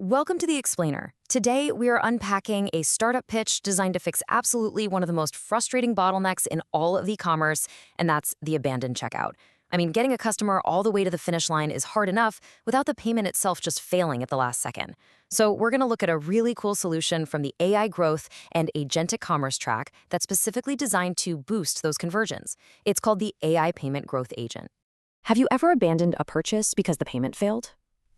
Welcome to The Explainer. Today, we are unpacking a startup pitch designed to fix absolutely one of the most frustrating bottlenecks in all of e-commerce, and that's the abandoned checkout. I mean, getting a customer all the way to the finish line is hard enough without the payment itself just failing at the last second. So we're going to look at a really cool solution from the AI growth and agentic commerce track that's specifically designed to boost those conversions. It's called the AI Payment Growth Agent. Have you ever abandoned a purchase because the payment failed?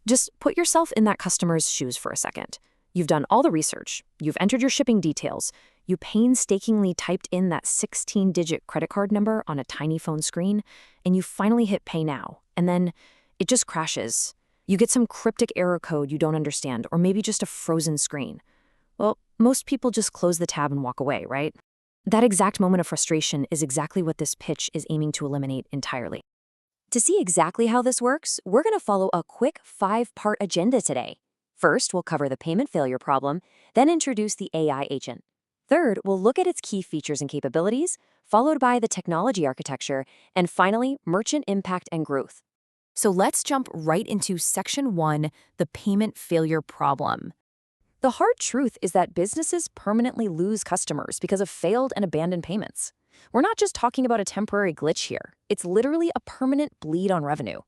Just put yourself in that customer's shoes for a second. You've done all the research, you've entered your shipping details, you painstakingly typed in that 16-digit credit card number on a tiny phone screen, and you finally hit pay now, and then it just crashes. You get some cryptic error code you don't understand, or maybe just a frozen screen. Well, most people just close the tab and walk away, right? That exact moment of frustration is exactly what this pitch is aiming to eliminate entirely. To see exactly how this works, we're going to follow a quick 5-part agenda today. First, we'll cover the payment failure problem, then introduce the AI agent. Third, we'll look at its key features and capabilities, followed by the technology architecture, and finally, merchant impact and growth. So let's jump right into Section 1, the payment failure problem. The hard truth is that businesses permanently lose customers because of failed and abandoned payments. We're not just talking about a temporary glitch here. It's literally a permanent bleed on revenue.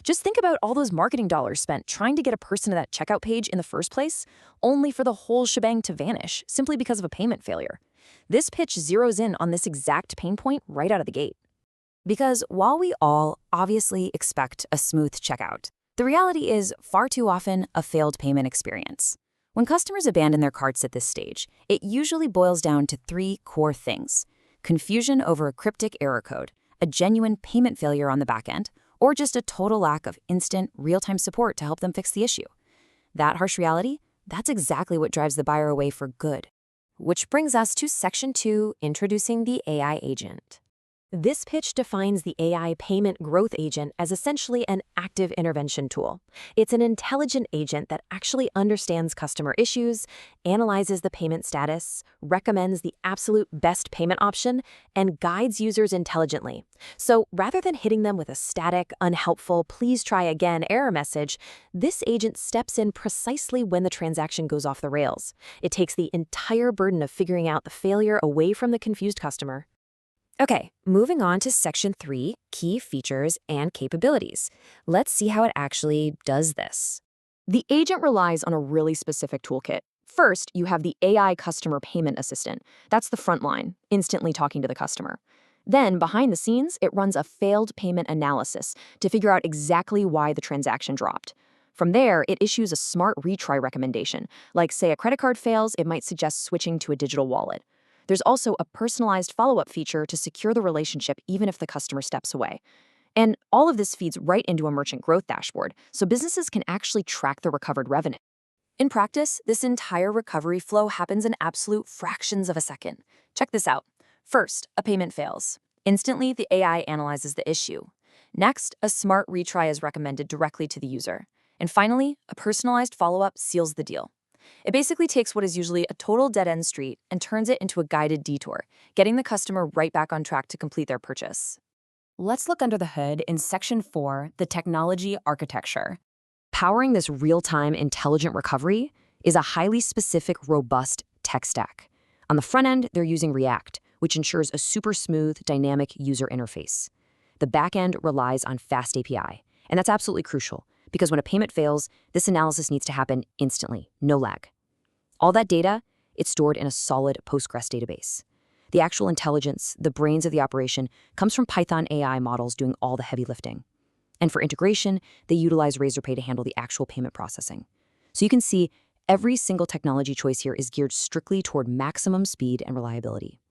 Just think about all those marketing dollars spent trying to get a person to that checkout page in the first place, only for the whole shebang to vanish simply because of a payment failure. This pitch zeroes in on this exact pain point right out of the gate. Because while we all obviously expect a smooth checkout, the reality is far too often a failed payment experience. When customers abandon their carts at this stage, it usually boils down to 3 core things: confusion over a cryptic error code, a genuine payment failure on the back end, or just a total lack of instant, real-time support to help them fix the issue. That harsh reality, that's exactly what drives the buyer away for good. Which brings us to Section 2, introducing the AI agent. This pitch defines the AI payment growth agent as essentially an active intervention tool. It's an intelligent agent that actually understands customer issues, analyzes the payment status, recommends the absolute best payment option, and guides users intelligently. So rather than hitting them with a static, unhelpful, please try again error message, this agent steps in precisely when the transaction goes off the rails. It takes the entire burden of figuring out the failure away from the confused customer. Okay, moving on to Section 3, key features and capabilities. Let's see how it actually does this. The agent relies on a really specific toolkit. First, you have the AI Customer Payment Assistant. That's the front line, instantly talking to the customer. Then, behind the scenes, it runs a failed payment analysis to figure out exactly why the transaction dropped. From there, it issues a smart retry recommendation. Like, say a credit card fails, it might suggest switching to a digital wallet. There's also a personalized follow-up feature to secure the relationship even if the customer steps away. And all of this feeds right into a merchant growth dashboard, so businesses can actually track the recovered revenue. In practice, this entire recovery flow happens in absolute fractions of a second. Check this out. First, a payment fails. Instantly, the AI analyzes the issue. Next, a smart retry is recommended directly to the user. And finally, a personalized follow-up seals the deal. It basically takes what is usually a total dead-end street and turns it into a guided detour, getting the customer right back on track to complete their purchase. Let's look under the hood in Section 4, the technology architecture. Powering this real-time intelligent recovery is a highly specific, robust tech stack. On the front end, they're using React, which ensures a super smooth, dynamic user interface. The back end relies on Fast API, and that's absolutely crucial, because when a payment fails, this analysis needs to happen instantly, no lag. All that data, it's stored in a solid Postgres database. The actual intelligence, the brains of the operation, comes from Python AI models doing all the heavy lifting. And for integration, they utilize Razorpay to handle the actual payment processing. So you can see every single technology choice here is geared strictly toward maximum speed and reliability.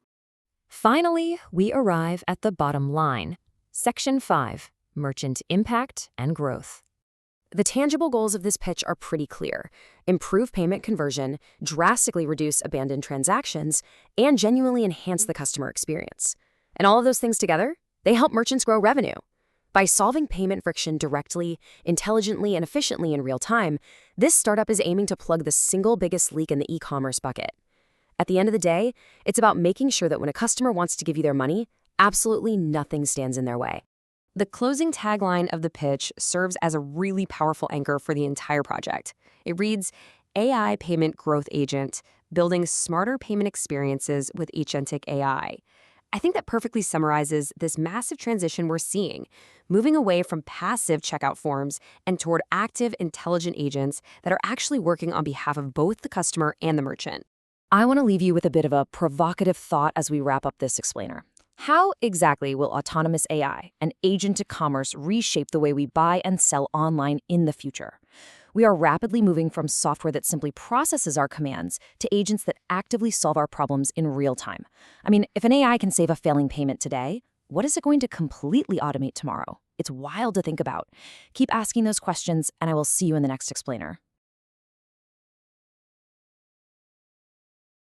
Finally, we arrive at the bottom line. Section 5, merchant impact and growth. The tangible goals of this pitch are pretty clear: improve payment conversion, drastically reduce abandoned transactions, and genuinely enhance the customer experience. And all of those things together, they help merchants grow revenue. By solving payment friction directly, intelligently, and efficiently in real time, this startup is aiming to plug the single biggest leak in the e-commerce bucket. At the end of the day, it's about making sure that when a customer wants to give you their money, absolutely nothing stands in their way. The closing tagline of the pitch serves as a really powerful anchor for the entire project. It reads, AI Payment Growth Agent, building smarter payment experiences with Agentic AI. I think that perfectly summarizes this massive transition we're seeing, moving away from passive checkout forms and toward active, intelligent agents that are actually working on behalf of both the customer and the merchant. I want to leave you with a bit of a provocative thought as we wrap up this explainer. How exactly will autonomous AI and agentic commerce reshape the way we buy and sell online in the future? We are rapidly moving from software that simply processes our commands to agents that actively solve our problems in real time. I mean, if an AI can save a failing payment today, what is it going to completely automate tomorrow? It's wild to think about. Keep asking those questions, and I will see you in the next explainer.